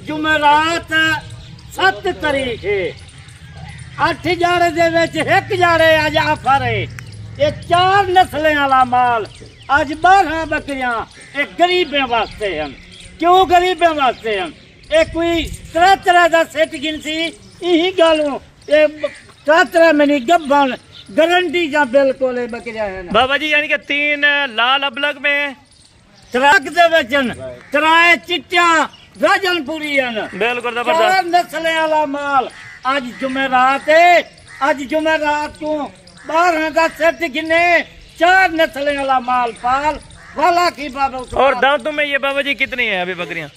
जुमेरात 7 तारीख है 8 जाड़े दे विच 1 जाड़े अज आफर है। ये 4 नस्लें वाला माल अज 12 बकरियां एक गरीबें वास्ते हैं। क्यों गरीबें वास्ते हैं? ये कोई तरह का सेट गिनसी यही गलों ये तरह महीने गब्बन गारंटी का बिल्कुल बकरियां हैं बाबा जी। यानी कि 3 लाल अबलग में ट्रक दे वचन तराए चिट्टियां राजनपुरी बिल्कुल जबरदस्त नस्लें वाला माल अज जुमेरात है। अज जुमेरात को 12 का सेट गिने 4 नस्लें वाला माल पाल वाला की बाबा। और दांतों में ये बाबा जी कितनी है अभी बकरियां?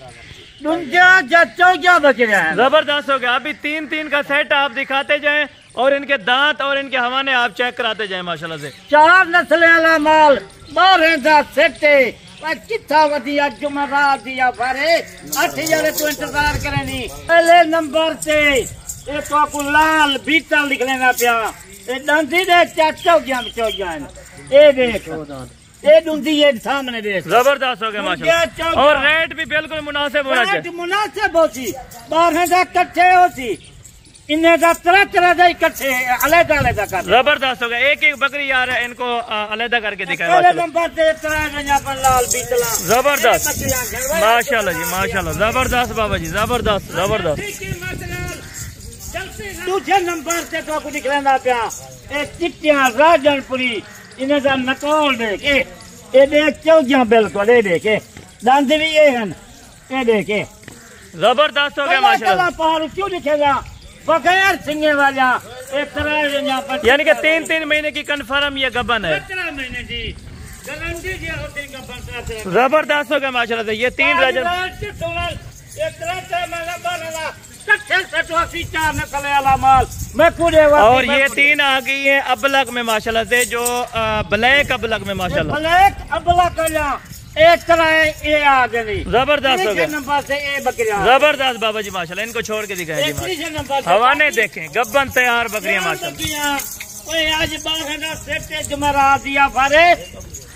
14 बकरियां हैं। जबरदस्त हो गया। अभी 3 का सेट आप दिखाते जाएं और इनके दांत और इनके हवाने आप चेक कराते जाएं माशाल्लाह से। 4 नस्लें वाला माल 12 का सेट है। कितना वधिया जुमेरात दिया भरे 8000 तो इंतजार करें। पहले नंबर से एक को लाल बीटा लिख लेना पिया दंदी दे चौगिया ये देखो ये दूधी ये सामने देख जबरदस्त हो गया माशाल्लाह। और रेट भी बिल्कुल मुनासिब होना चाहिए। मुनासिब होती 12 का कट्ठे होती इन्हें का तरह का इकट्ठे अलग कर। जबरदस्त हो गया। एक बकरी यार इनको अलग करके दिखाया लाल बीतला जबरदस्त माशाल्लाह जी माशाल्लाह। जबरदस्त बाबा जी जबरदस्त जबरदस्त। दूसरे नंबर से तो दिख लेना पिया चिट्टियां राजनपुरी इन्हें का नकौल देखे ये देख चौगियां बिल्कुल ये देखे दंद भी ये हैं ये देखे जबरदस्त हो गया माशाल्लाह। पहाड़ क्यों दिखेगा बगैर सिंगे वाला एक तरह यानी कि 3 महीने की कंफर्म ये गबन है। 17 महीने की गारंटी जी होती गबन। जबरदस्त हो गया माशाल्लाह से। ये 3 राजन और ये 3 आ गई है अबलग में माशाल्लाह से जो ब्लैक अबलग में माशाल्लाह ब्लैक अबलग एक तरह ये आ गई। जबरदस्त हो गया नंबर से ये बकरियां जबरदस्त बाबा जी माशाल्लाह। इनको छोड़ के दिखाएं जी हवाने देखें गब्बन तैयार बकरियां माशाल्लाह। आज 12 सेट जुमेरात दिया भरे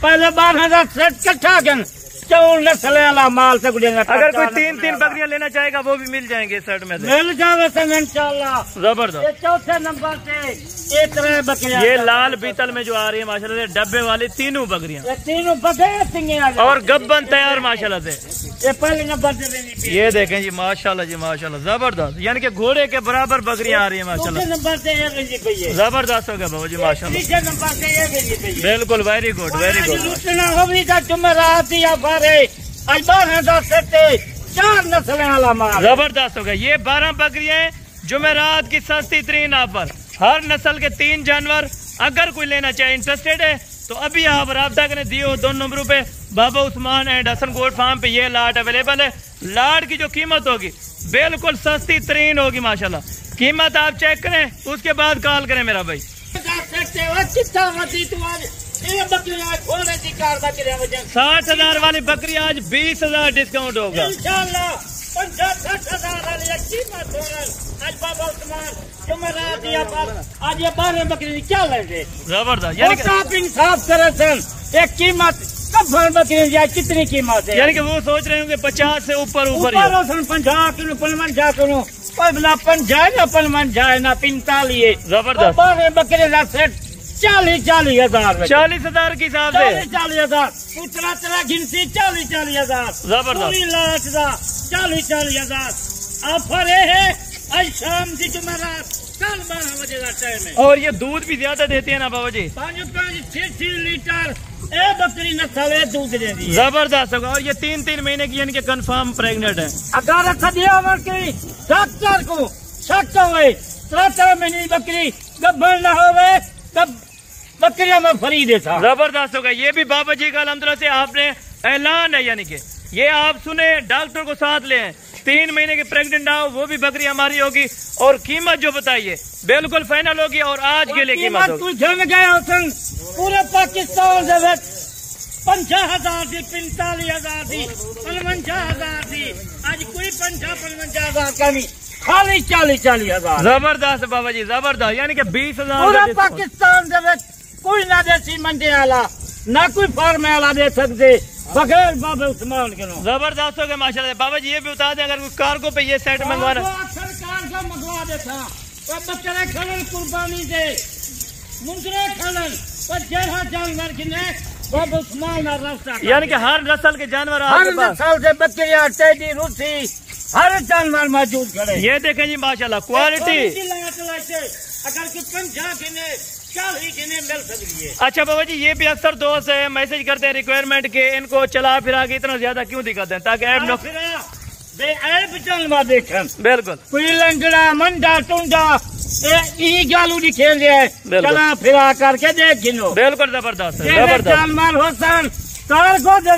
पहले 12 सेट कट्ठा गन 4 नस्ल वाला माल से अगर कोई 3 बकरियां लेना चाहेगा वो भी मिल जाएंगे सेट में से मिल जावे इंशाल्लाह। जबरदस्त। चौथे नंबर से एक तरह बकरियां ये लाल बीतल में जो आ रही है माशाल्लाह से डब्बे वाली 3 बकरियां तीनों बकरियां और गब्बन तैयार माशाल्लाह से। ये पहले नंबर से ये देखें जी माशाल्लाह जी माशाल्लाह जबरदस्त। यानी कि घोड़े के बराबर बकरियां आ रही है माशाल्लाह। नंबर से जबरदस्त हो गया बाबू जी माशाल्लाह। नंबर से बिल्कुल वेरी गुड वेरी गुड। जुमेरात दिया भरे आज 12 सेट 4 नस्ल वाला माल जबरदस्त हो गया। ये 12 बकरियां जुमेरात की सस्ती तरीन ऑफर। हर नस्ल के 3 जानवर अगर कोई लेना चाहे इंटरेस्टेड है तो अभी आप राब्ता करें दिए 2 नंबरों पे Baba Usman and Hasan goat farm पे ये लाट अवेलेबल है। लाट की जो कीमत होगी बिल्कुल सस्ती तरीन होगी माशाल्लाह। कीमत आप चेक करें उसके बाद कॉल करें मेरा भाई। 60,000 वाली बकरी आज 20,000 डिस्काउंट होगा इंशाल्लाह। 50-60,000 वाली कीमत आज बाबा उस्मान जुमेरात दिया आज ये 12 बकरी क्या लेंगे जबरदस्त। यानी आप इंसाफ करे सन एक कीमत कब बकरी जाए कितनी कीमत है? यानी कि वो सोच रहे होंगे 50 से ऊपर 50 किलो 55 किलो कोई बिना 50 ना 55 ना 45 जबरदस्त। 12 बकरे का सेट 40,000 40,000 के हिसाब से 40,000 तरह गिनती 40,000 जबरदस्त 40,000 ऑफर है आज शाम की जुमेरात कल 12 बजे का टाइम है। और ये दूध भी ज्यादा देते हैं ना बाबा जी 5-6 लीटर ए बकरी नस्ल दूध दे दी जबरदस्त होगा। और ये 3 महीने की यानी कि कंफर्म प्रेग्नेंट है। अगर बकरी डॉक्टर को शक हो 3 महीने की बकरी गब्बर न हो तब बकरियां में फ्री देता जबरदस्त होगा। ये भी बाबा जी का अल्हम्दुलिल्लाह से आपने ऐलान है यानी कि ये आप सुने डॉक्टर को साथ ले 3 महीने की प्रेग्नेंट आओ वो भी बकरी हमारी होगी। और कीमत जो बताइए बिल्कुल फाइनल होगी और आज के लिए कीमत होगी पूरे पाकिस्तान से 50,000 थी 45,000 थी 55,000 थी आज कोई 50-55,000 का नहीं खाली 40,000 जबरदस्त बाबा जी जबरदस्त। यानी कि 20,000 पूरा पाकिस्तान से कोई ना देसी मंडी वाला ना कोई फार्म वाला दे सकते बगैर बाबा उस्मान के नो। जबरदस्त हो गया माशाल्लाह। बाबा जी ये भी बता दें अगर कोई कार्गो पे ये सेट मंगवाना सरकार मंगवा देता बच्चे खड़न कुर्बानी दे मुंदरे खड़न पर जरा जानवर किने बाबा उस्मान रास्ता यानी कि हर नस्ल के जानवर हर नस्ल से बकरियां टेडी रूसी हर जानवर मौजूद खड़े। ये देखें जी माशाल्लाह क्वालिटी। अगर कि 50 किने 40 किने मिल सकती है। अच्छा बाबा जी ये भी अक्सर दोस्त मैसेज करते हैं रिक्वायरमेंट के इनको चला फिरा के इतना ज्यादा क्यों दिखाते हैं ताकि ऐप न जानवर देखन। बिल्कुल कोई लंगड़ा मंडा टुंडा ई गालू दी खेल है चला फिरा करके देख गिनो। बिल्कुल जबरदस्त जानवर होसन कार को दे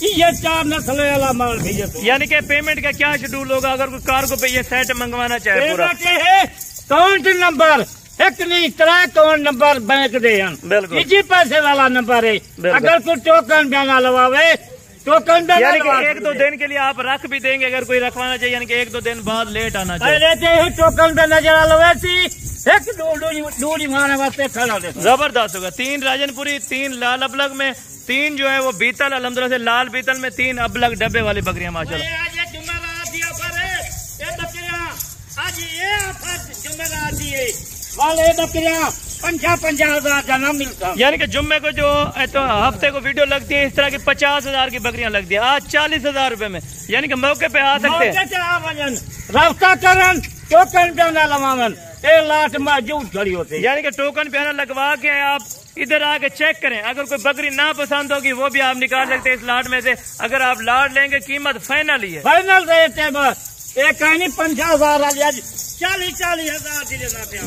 ये 4 नस्ल वाला माल भेजे। यानी कि पेमेंट का क्या शेड्यूल होगा अगर कोई कार्गो पे ये सेट मंगवाना चाहे? पूरा अकाउंट नंबर एक नहीं 3 अकाउंट नंबर बैंक दे बिल्कुल जी पैसे वाला नंबर है। अगर कोई टोकन बयाना लवावे टोकन यानी कि 1-2 दिन के लिए आप रख भी देंगे अगर कोई रखवाना चाहिए यानी कि 1-2 दिन बाद लेट आना चाहिए। टोकन पे नजर लवेसी एक दूरी मारने वास्ते खड़ा दे। जबरदस्त होगा। 3 राजनपुरी 3 लाल अबलग में 3 जो है वो बीतल अल्हम्दुलिल्लाह से लाल बीतल में 3 अबलग डब्बे वाली बकरियां माशाल्लाह। वाले बकरियां 50,000 का नाम मिलता। यानी कि जुम्मे को जो तो हफ्ते को वीडियो लगती है इस तरह की 50,000 की बकरियां लगती है आज 40,000 रुपए में यानी कि मौके पे आ सकते हैं। रास्ता करन टोकन पे ना लवावन ए लाट मौजूद खड़ी होती। यानी कि टोकन पे ना लगवा के आप इधर आके चेक करें अगर कोई बकरी ना पसंद होगी वो भी आप निकाल सकते हैं इस लाट में से। अगर आप लाट लेंगे कीमत फाइनल ही है। फाइनल रेट है बस एक कहीं 50,000 40,000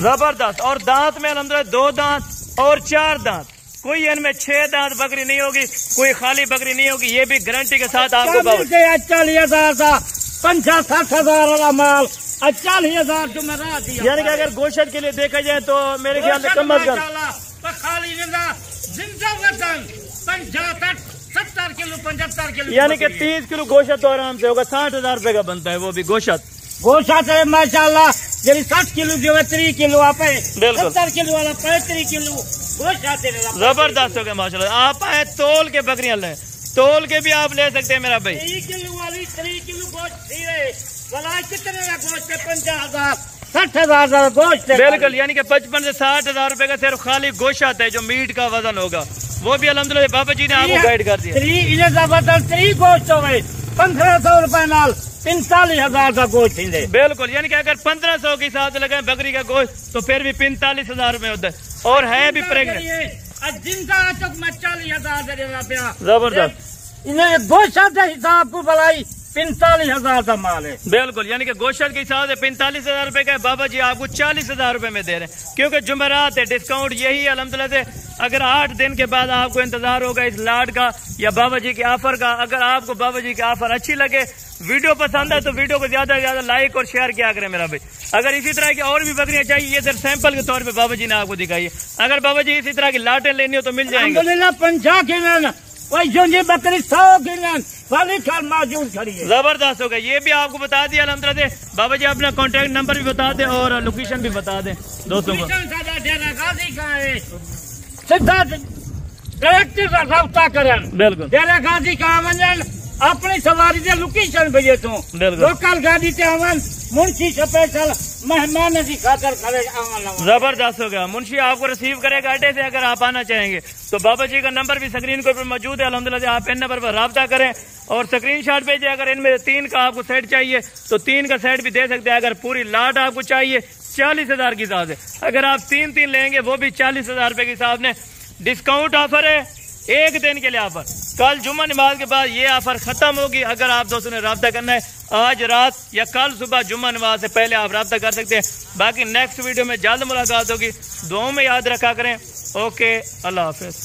जबरदस्त। और दांत में अल्हम्दुलिल्लाह 2 दांत और 4 दांत कोई इनमें 6 दांत बकरी नहीं होगी कोई खाली बकरी नहीं होगी ये भी गारंटी के साथ आपको 40,000 का 50-60,000 वाला माल 40,000 जो मैं रहा दिया। यानी कि अगर गोश्त के लिए देखा जाए तो मेरे ख्याल से कम अज कम खाली जिंदा वजन 70 किलो 75 किलो यानी कि 30 किलो गोश्त तो आराम से होगा। 60,000 रुपए का बनता है वो भी गोश्त है माशाल्लाह। जब 60 किलो जो है 3 किलो आप 70 किलो वाला 35 किलो गोश्त जबरदस्त हो गया माशाल्लाह। आप आए तोल के बकरियां लें तोल के भी आप ले सकते हैं मेरा भाई। 3 किलो वाली 3 किलो गोश्त वाला कितने का गोश्त है 50,000 60,000 गोश्त है। बिल्कुल यानी कि 55 से 60,000 रुपए का सिर्फ खाली गोश्त आता है जो मीट का वजन होगा वो भी अल्हम्दुलिल्लाह बाबा जी ने आपको गाइड कर दिया। 3 गोश्त हो गए 1500 रुपए नाल 45,000 का गोश्त थी। बिल्कुल यानी कि अगर 1500 के हिसाब से लगाए बकरी का गोश्त तो फिर भी 45,000 रुपए होता है और है भी प्रेगनेंट। जिनका 40,000 जबरदस्त इन्हें गोश्त के हिसाब को भलाई 45,000 का माल है। बिल्कुल यानी कि गोश्त के हिसाब से 45,000 रुपए का बाबा जी आपको 40,000 रुपए में दे रहे हैं क्योंकि जुमेरात है डिस्काउंट यही है अल्हम्दुलिल्लाह से। अगर 8 दिन के बाद आपको इंतजार होगा इस लाट का या बाबा जी के ऑफर का। अगर आपको बाबा जी की ऑफर अच्छी लगे वीडियो पसंद है तो वीडियो को ज्यादा से ज्यादा लाइक और शेयर किया करें मेरा भाई। अगर इसी तरह की और भी बकरियां चाहिए ये सिर्फ सैंपल के तौर पे बाबा जी ने आपको दिखाई है। अगर बाबा जी इसी तरह की लाटें लेनी हो तो मिल जाएंगे। 50 बकरी 100 वाली मौजूद खड़ी है। जबरदस्त हो गया। ये भी आपको बता दिया अल्हम्दुलिल्लाह से। बाबा जी अपना कॉन्टेक्ट नंबर भी बता दें और लोकेशन भी बता दें दोस्तों को। सीधा डायरेक्ट रास्ता करें। बिल्कुल डेरा गाजी का वजन अपनी सवारी से लोकेशन भेजे तू लोकल गाड़ी से आवन मुंशी स्पेशल मेहमान की खातर खड़े आवन। जबरदस्त हो गया। मुंशी आपको रिसीव करेगा अड्डे से अगर आप आना चाहेंगे तो बाबा जी का नंबर भी स्क्रीन के ऊपर मौजूद है अल्हम्दुलिल्लाह। आप इन नंबर पर राब्ता करें और स्क्रीनशॉट भेजें। अगर इनमें 3 का आपको सेट चाहिए तो 3 का सेट भी दे सकते हैं। अगर पूरी लाट आपको चाहिए 40,000 के हिसाब से अगर आप 3 लेंगे वो भी 40,000 रुपए के हिसाब से डिस्काउंट ऑफर है 1 दिन के लिए ऑफर। कल जुम्मा नमाज के बाद ये ऑफर खत्म होगी। अगर आप दोस्तों ने राब्ता करना है आज रात या कल सुबह जुम्मा नमाज से पहले आप राब्ता कर सकते हैं। बाकी नेक्स्ट वीडियो में जल्द मुलाकात होगी। दुआओं में याद रखा करें। ओके अल्लाह हाफिज।